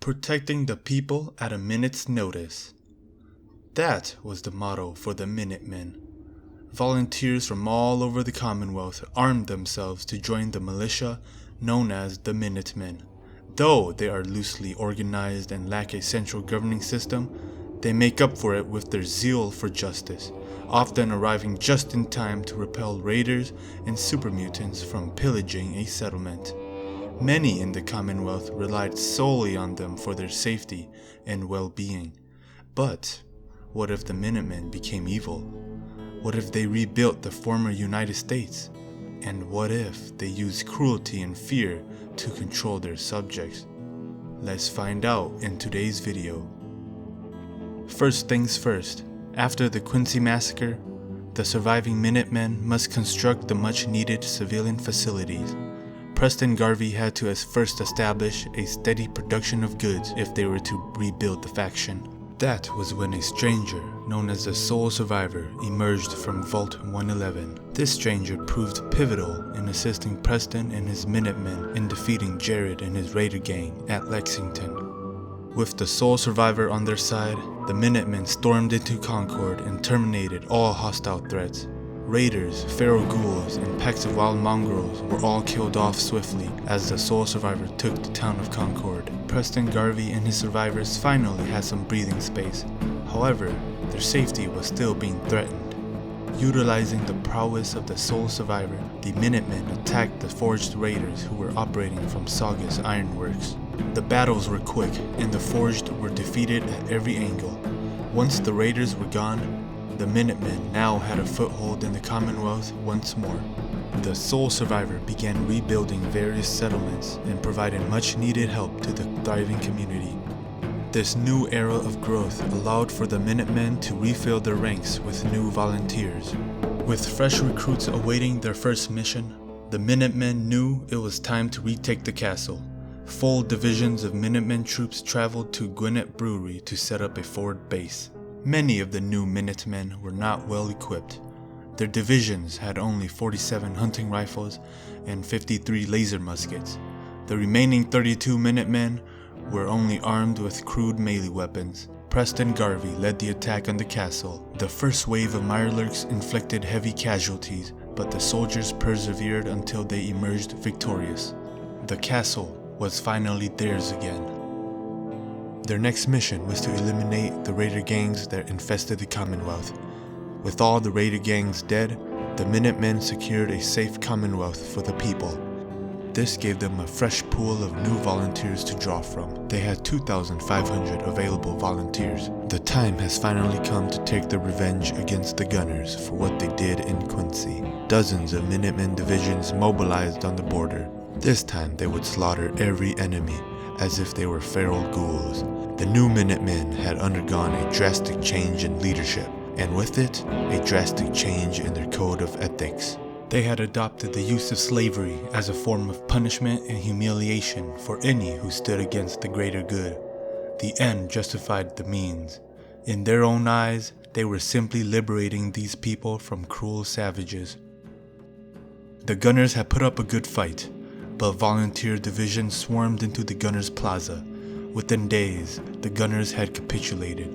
Protecting the people at a minute's notice. That was the motto for the Minutemen. Volunteers from all over the Commonwealth armed themselves to join the militia known as the Minutemen. Though they are loosely organized and lack a central governing system, they make up for it with their zeal for justice, often arriving just in time to repel raiders and super mutants from pillaging a settlement. Many in the Commonwealth relied solely on them for their safety and well-being. But what if the Minutemen became evil? What if they rebuilt the former United States? And what if they used cruelty and fear to control their subjects? Let's find out in today's video. First things first, after the Quincy Massacre, the surviving Minutemen must construct the much-needed civilian facilities. Preston Garvey had to first establish a steady production of goods if they were to rebuild the faction. That was when a stranger, known as the Sole Survivor, emerged from Vault 111. This stranger proved pivotal in assisting Preston and his Minutemen in defeating Jared and his raider gang at Lexington. With the Sole Survivor on their side, the Minutemen stormed into Concord and terminated all hostile threats. Raiders, feral ghouls, and packs of wild mongrels were all killed off swiftly as the Sole Survivor took the town of Concord. Preston Garvey and his survivors finally had some breathing space. However, their safety was still being threatened. Utilizing the prowess of the Sole Survivor, the Minutemen attacked the Forged Raiders who were operating from Saugus Ironworks. The battles were quick, and the Forged were defeated at every angle. Once the Raiders were gone, the Minutemen now had a foothold in the Commonwealth once more. The Sole Survivor began rebuilding various settlements and providing much-needed help to the thriving community. This new era of growth allowed for the Minutemen to refill their ranks with new volunteers. With fresh recruits awaiting their first mission, the Minutemen knew it was time to retake the castle. Full divisions of Minutemen troops traveled to Gwinnett Brewery to set up a forward base. Many of the new Minutemen were not well equipped. Their divisions had only 47 hunting rifles and 53 laser muskets. The remaining 32 Minutemen were only armed with crude melee weapons. Preston Garvey led the attack on the castle. The first wave of Mirelurks inflicted heavy casualties, but the soldiers persevered until they emerged victorious. The castle was finally theirs again. Their next mission was to eliminate the raider gangs that infested the Commonwealth. With all the raider gangs dead, the Minutemen secured a safe Commonwealth for the people. This gave them a fresh pool of new volunteers to draw from. They had 2,500 available volunteers. The time has finally come to take their revenge against the Gunners for what they did in Quincy. Dozens of Minutemen divisions mobilized on the border. This time they would slaughter every enemy, as if they were feral ghouls. The new Minutemen had undergone a drastic change in leadership, and with it, a drastic change in their code of ethics. They had adopted the use of slavery as a form of punishment and humiliation for any who stood against the greater good. The end justified the means. In their own eyes, they were simply liberating these people from cruel savages. The Gunners had put up a good fight, but volunteer divisions swarmed into the Gunners' Plaza. Within days, the Gunners had capitulated.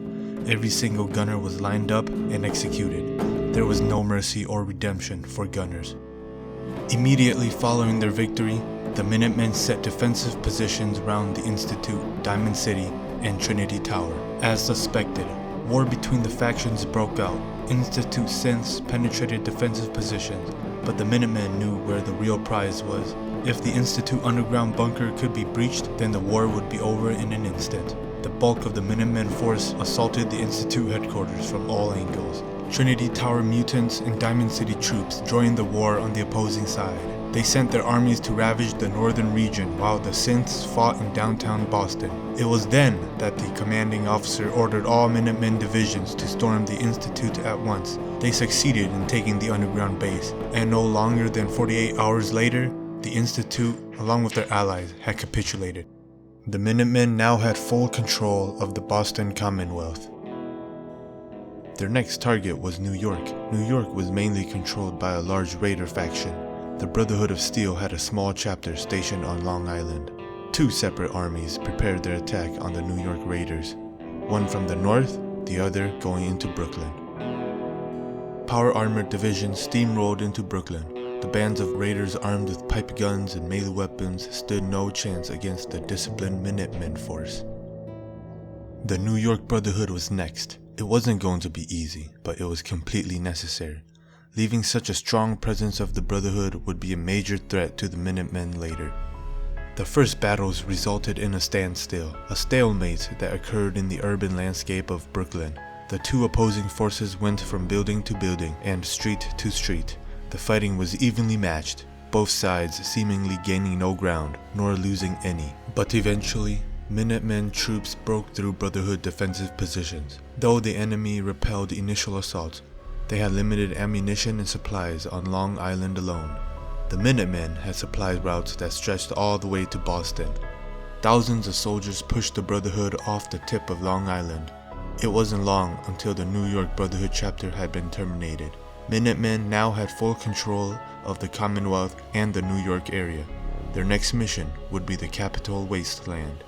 Every single Gunner was lined up and executed. There was no mercy or redemption for Gunners. Immediately following their victory, the Minutemen set defensive positions around the Institute, Diamond City, and Trinity Tower. As suspected, war between the factions broke out. Institute synths penetrated defensive positions, but the Minutemen knew where the real prize was. If the Institute underground bunker could be breached, then the war would be over in an instant. The bulk of the Minutemen force assaulted the Institute headquarters from all angles. Trinity Tower mutants and Diamond City troops joined the war on the opposing side. They sent their armies to ravage the northern region while the synths fought in downtown Boston. It was then that the commanding officer ordered all Minutemen divisions to storm the Institute at once. They succeeded in taking the underground base, and no longer than 48 hours later, the Institute, along with their allies, had capitulated. The Minutemen now had full control of the Boston Commonwealth. Their next target was New York. New York was mainly controlled by a large raider faction. The Brotherhood of Steel had a small chapter stationed on Long Island. Two separate armies prepared their attack on the New York Raiders, one from the north, the other going into Brooklyn. Power armored divisions steamrolled into Brooklyn. The bands of raiders armed with pipe guns and melee weapons stood no chance against the disciplined Minutemen force. The New York Brotherhood was next. It wasn't going to be easy, but it was completely necessary. Leaving such a strong presence of the Brotherhood would be a major threat to the Minutemen later. The first battles resulted in a standstill, a stalemate that occurred in the urban landscape of Brooklyn. The two opposing forces went from building to building and street to street. The fighting was evenly matched, both sides seemingly gaining no ground, nor losing any. But eventually, Minutemen troops broke through Brotherhood defensive positions. Though the enemy repelled initial assaults, they had limited ammunition and supplies on Long Island alone. The Minutemen had supply routes that stretched all the way to Boston. Thousands of soldiers pushed the Brotherhood off the tip of Long Island. It wasn't long until the New York Brotherhood chapter had been terminated. Minutemen now had full control of the Commonwealth and the New York area. Their next mission would be the capital Wasteland.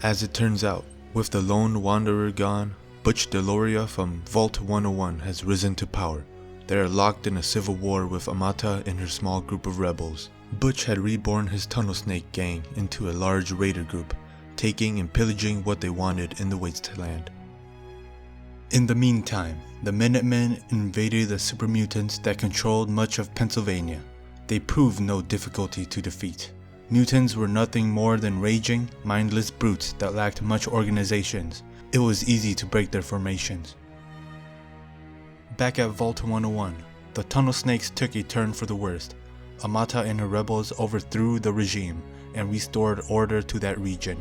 As it turns out, with the lone wanderer gone, Butch DeLoria from Vault 101 has risen to power. They are locked in a civil war with Amata and her small group of rebels. Butch had reborn his Tunnel Snake gang into a large raider group, taking and pillaging what they wanted in the Wasteland. In the meantime, the Minutemen invaded the super mutants that controlled much of Pennsylvania. They proved no difficulty to defeat. Mutants were nothing more than raging, mindless brutes that lacked much organizations. It was easy to break their formations. Back at Vault 101, the Tunnel Snakes took a turn for the worst. Amata and her rebels overthrew the regime and restored order to that region.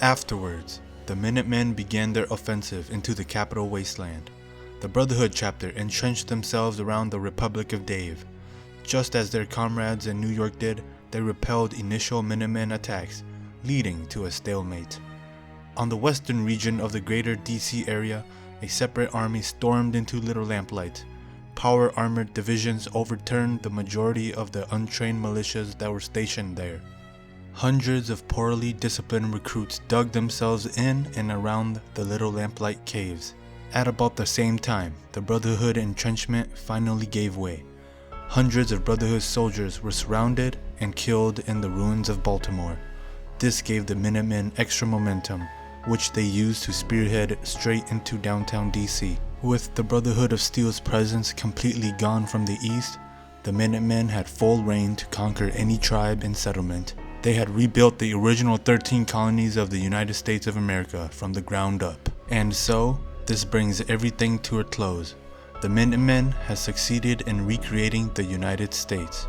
Afterwards, the Minutemen began their offensive into the capital Wasteland. The Brotherhood chapter entrenched themselves around the Republic of Dave. Just as their comrades in New York did, they repelled initial Minutemen attacks, leading to a stalemate. On the western region of the greater DC area, a separate army stormed into Little Lamplight. Power armored divisions overturned the majority of the untrained militias that were stationed there. Hundreds of poorly disciplined recruits dug themselves in and around the Little Lamplight caves. At about the same time, the Brotherhood entrenchment finally gave way. Hundreds of Brotherhood soldiers were surrounded and killed in the ruins of Baltimore. This gave the Minutemen extra momentum, which they used to spearhead straight into downtown DC. With the Brotherhood of Steel's presence completely gone from the east, the Minutemen had full reign to conquer any tribe and settlement. They had rebuilt the original 13 colonies of the United States of America from the ground up. And so, this brings everything to a close. The Minutemen has succeeded in recreating the United States.